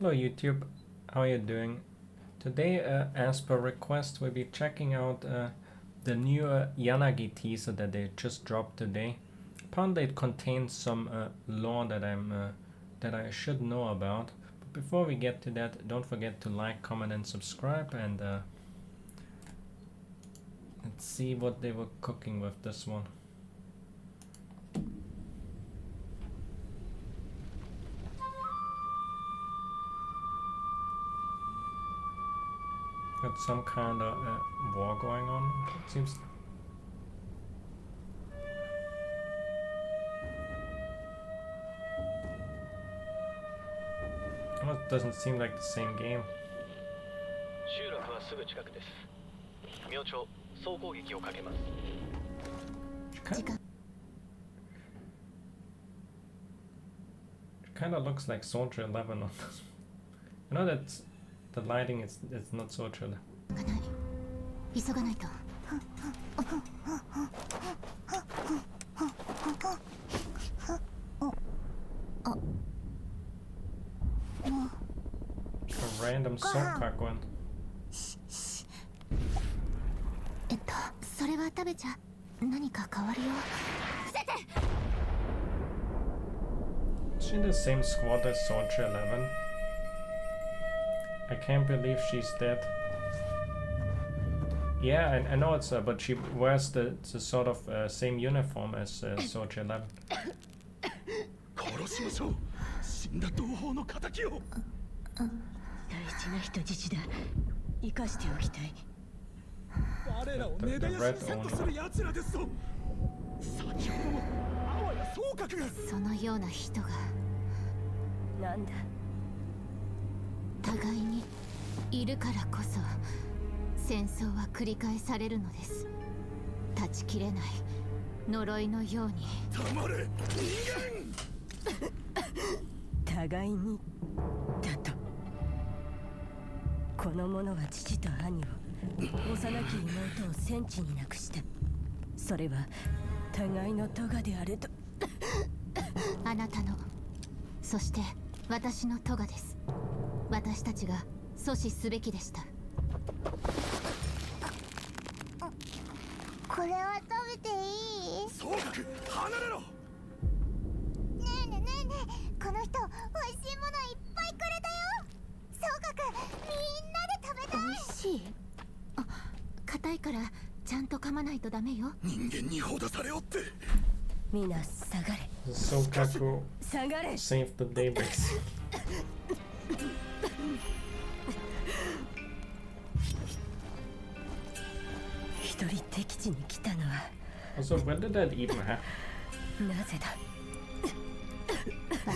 Hello YouTube, how are you doing? Today, as per request, we'll be checking out the new Yanagi teaser that they just dropped today. Apparently it contains some lore that I should know about. But before we get to that, don't forget to like, comment and subscribe, and let's see what they were cooking with this one. Got some kind of war going on, it seems. Oh, it doesn't seem like the same game. It kind of looks like Soldier 11 on this. You know that the lighting is not Soldier 11. A random soundtrack one. それは食べちゃ何か変わるよ。伏せて。 Is she in the same squad as Soldier 11? I can't believe she's dead. Yeah, I know it's but she wears the sort of same uniform as Soldier 11. 殺しましょう。死んだ同胞の仇を。大事な人質だ。生かしておきたい。我らを根絶やしにセットする奴らですぞ。先ほどもあわや総閣が。そのような人がなんだ。互いにいるからこそ戦争は繰り返されるのです。断ち切れない呪いのように。黙れ人間。互いにだと。この者は父と兄を幼き妹を戦地に亡くした。それは互いの咎であれと。あなたの、そして私の咎です。私たちが阻止すべきでした。これは食べていい？総閣離れろ。ねえねえねえねえ、この人美味しいものいっぱいくれたよ。総閣、みんなで食べたい。美味しい？あ、硬いからちゃんと噛まないとダメよ。人間にほだされおって。みんな下がれ。 Sokaku 下がれ。 saved the day, basically. 一人敵地に来たのは Also, when did that even happen? なぜだ。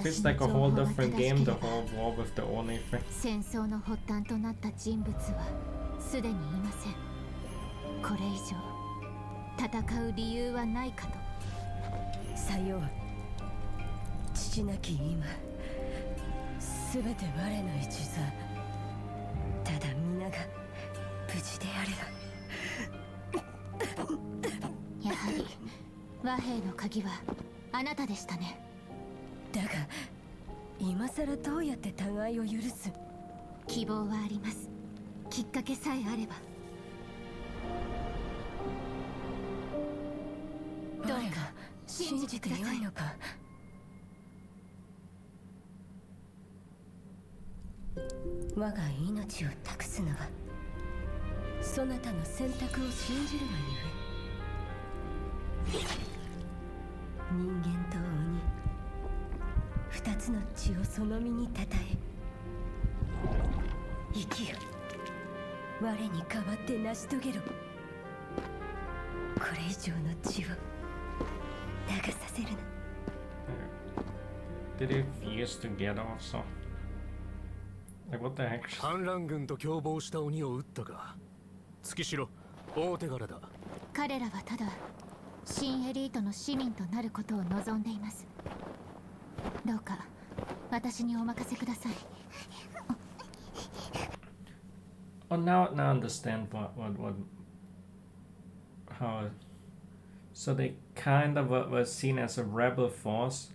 It's like a whole different game, the whole war with the ONI thing. 戦争の発端となった人物はすでにいません。これ以上戦う理由はないかと。さよう。父なき今、すべて我の一座。ただ皆が無事であれば。やはり和平の鍵はあなたでしたね。だが今さらどうやって互いを許す？希望はあります。きっかけさえあれば。どうか信じてください。よいのか。我が命を託すのはそなたの選択を信じるがゆえ。人間と鬼、二つの血をその身にたたえ、生きよ。我に代わって成し遂げろ。これ以上の血を流させるな。 Did it fuse together also? Like, what the heck? 反乱軍と共謀した鬼を撃ったか。月城、大手柄だ。彼らはただ新エリートの市民となることを望んでいます。どうか私にお任せください。 Oh, now I understand how. So they kind of were seen as a rebel force.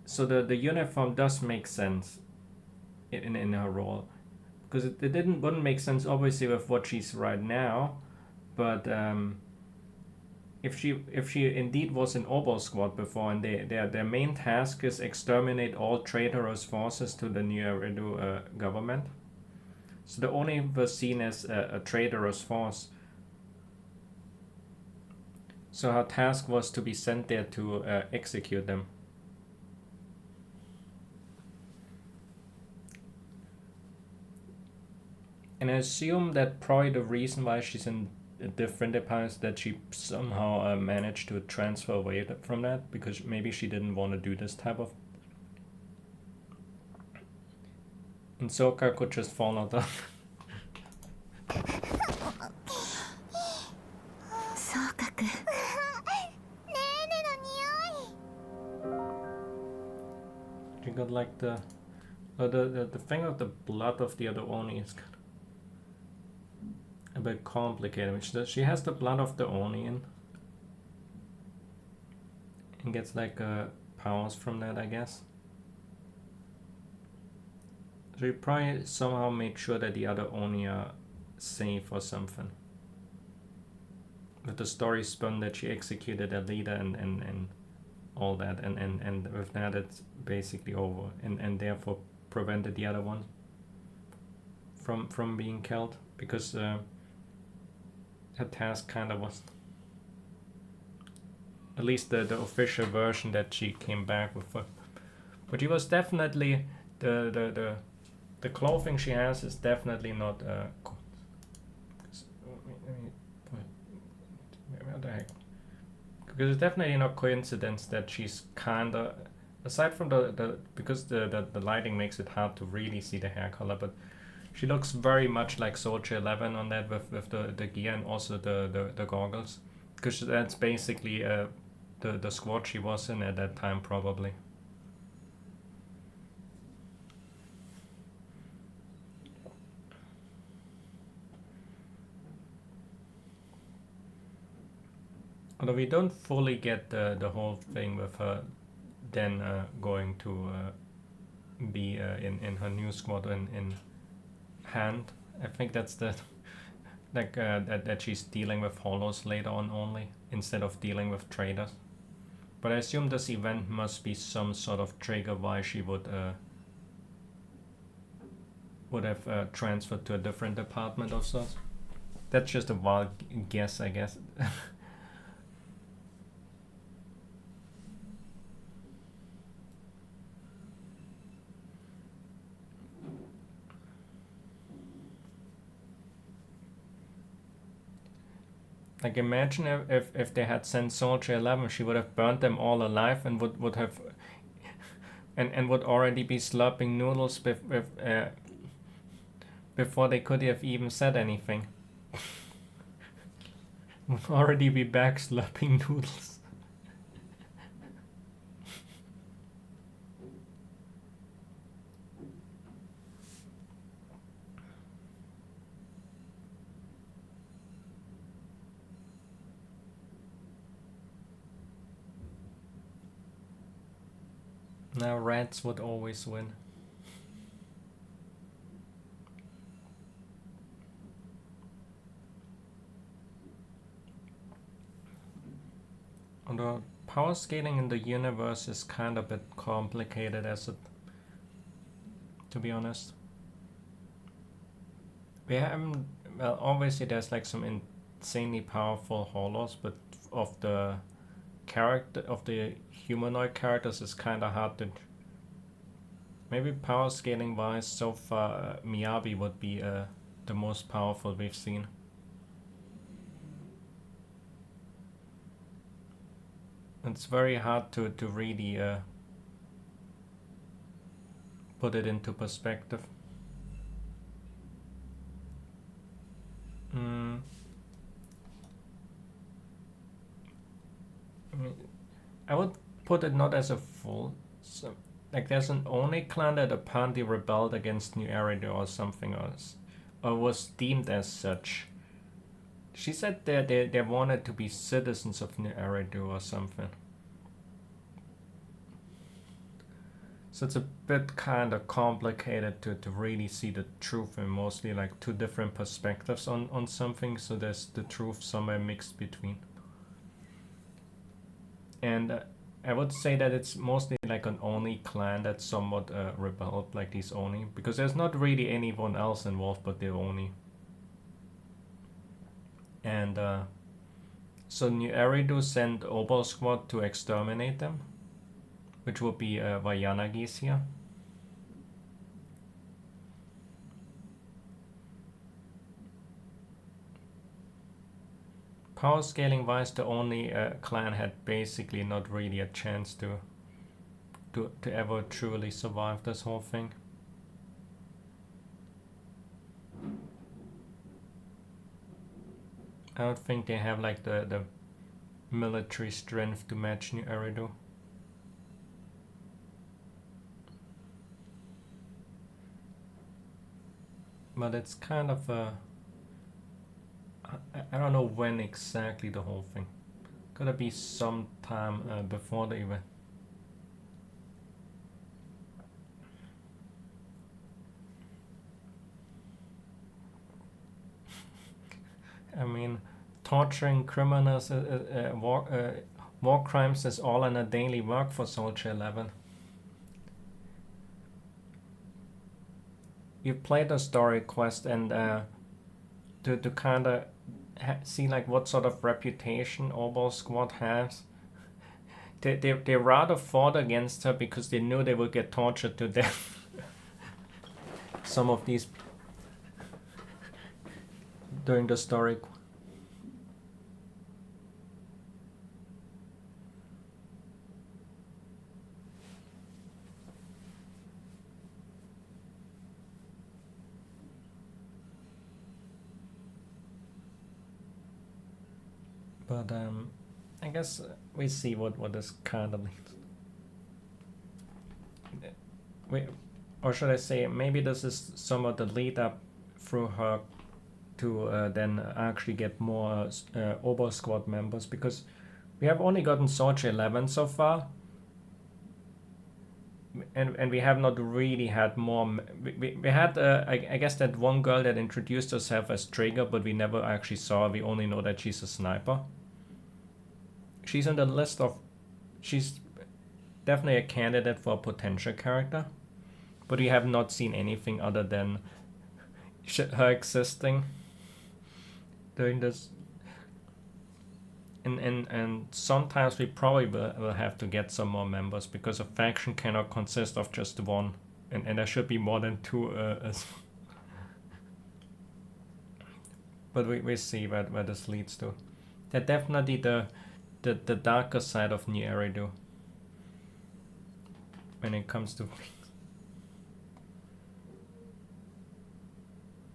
So the uniform does make sense. in her role, because it wouldn't make sense obviously with what she's right now, but if she indeed was in Obo Squad before, and their main task is exterminate all traitorous forces to the New Eridu government, so the ONI was seen as a traitorous force. So her task was to be sent there to execute them. And I assume that probably the reason why she's in a different department is that she somehow managed to transfer away from that, because maybe she didn't want to do this type of... And Sokka could just fall out of... そうかくねえねの匂い She got like the thing of the blood of the other Oni is kind of a bit complicated. She has the blood of the Oni and gets like powers from that, I guess. So you probably somehow made sure that the other Oni are safe or something. With the story spun that she executed a leader and all that, and with that it's basically over, and therefore prevented the other one from being killed, because her task kind of was, at least the official version that she came back with. But she was definitely the clothing she has is definitely not what the heck? Because it's definitely not coincidence that she's kinda, aside from the because the lighting makes it hard to really see the hair color, but she looks very much like Soldier 11 on that with the gear and also the goggles, because that's basically the squad she was in at that time probably. Although we don't fully get the whole thing with her then going to be in her new squad in hand. I think that's the like that she's dealing with hollows later on only, instead of dealing with traders. But I assume this event must be some sort of trigger why she would have transferred to a different department of sorts. That's just a wild guess, I guess. Like, imagine if they had sent Soldier 11, she would have burnt them all alive and would have and would already be slurping noodles before they could have even said anything. Would already be back slurping noodles. Now rats would always win. Although power scaling in the universe is kind of a bit complicated, to be honest. We haven't, well, obviously there's like some insanely powerful hollows, but of the humanoid characters is kind of hard to... Maybe power scaling wise, so far Miyabi would be the most powerful we've seen. It's very hard to really put it into perspective. I would put it not as a full... So, like, there's an Oni clan that apparently rebelled against New Eridu or something else, or was deemed as such. She said they wanted to be citizens of New Eridu or something. So it's a bit kind of complicated to really see the truth, and mostly like two different perspectives on something. So there's the truth somewhere mixed between. And I would say that it's mostly like an ONI clan that's somewhat rebelled, like these ONI, because there's not really anyone else involved but the ONI. And so New Eridu sent Obel Squad to exterminate them, which would be why Yanagi's here. Power scaling wise, the only clan had basically not really a chance to ever truly survive this whole thing. I don't think they have like the military strength to match New Eridu. But it's kind of a... I don't know when exactly the whole thing. Gotta be some time before the event. I mean, torturing criminals, war crimes is all in a daily work for Soldier 11. You play the story quest and to kind of see like what sort of reputation Obel Squad has. They rather fought against her because they knew they would get tortured to death. Some of these during the story. But I guess we see what this kind of leads. Or should I say, maybe this is some of the lead up through her to then actually get more Obel Squad members, because we have only gotten Soldier 11 so far, and we have not really had more. We had I guess that one girl that introduced herself as Trigger, but we never actually saw her. We only know that she's a sniper. She's on the list of... She's definitely a candidate for a potential character, but we have not seen anything other than her existing during this. And sometimes we probably will have to get some more members, because a faction cannot consist of just one, and there should be more than two. But we see where this leads to. They're definitely the darker side of New Eridu when it comes to...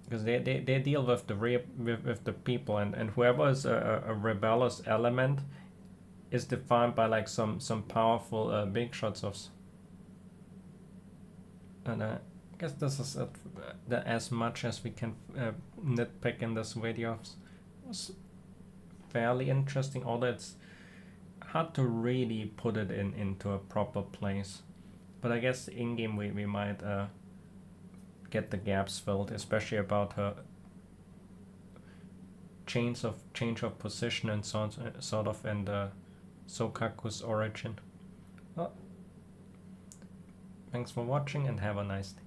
Because they deal with the people, and whoever is a rebellious element is defined by like some powerful big shots of. And I guess this is as much as we can nitpick in this video. It was fairly interesting, although it's hard to really put it into a proper place. But I guess in game we might get the gaps filled, especially about her change of position and sort of, and Sokaku's origin. Well, thanks for watching and have a nice day.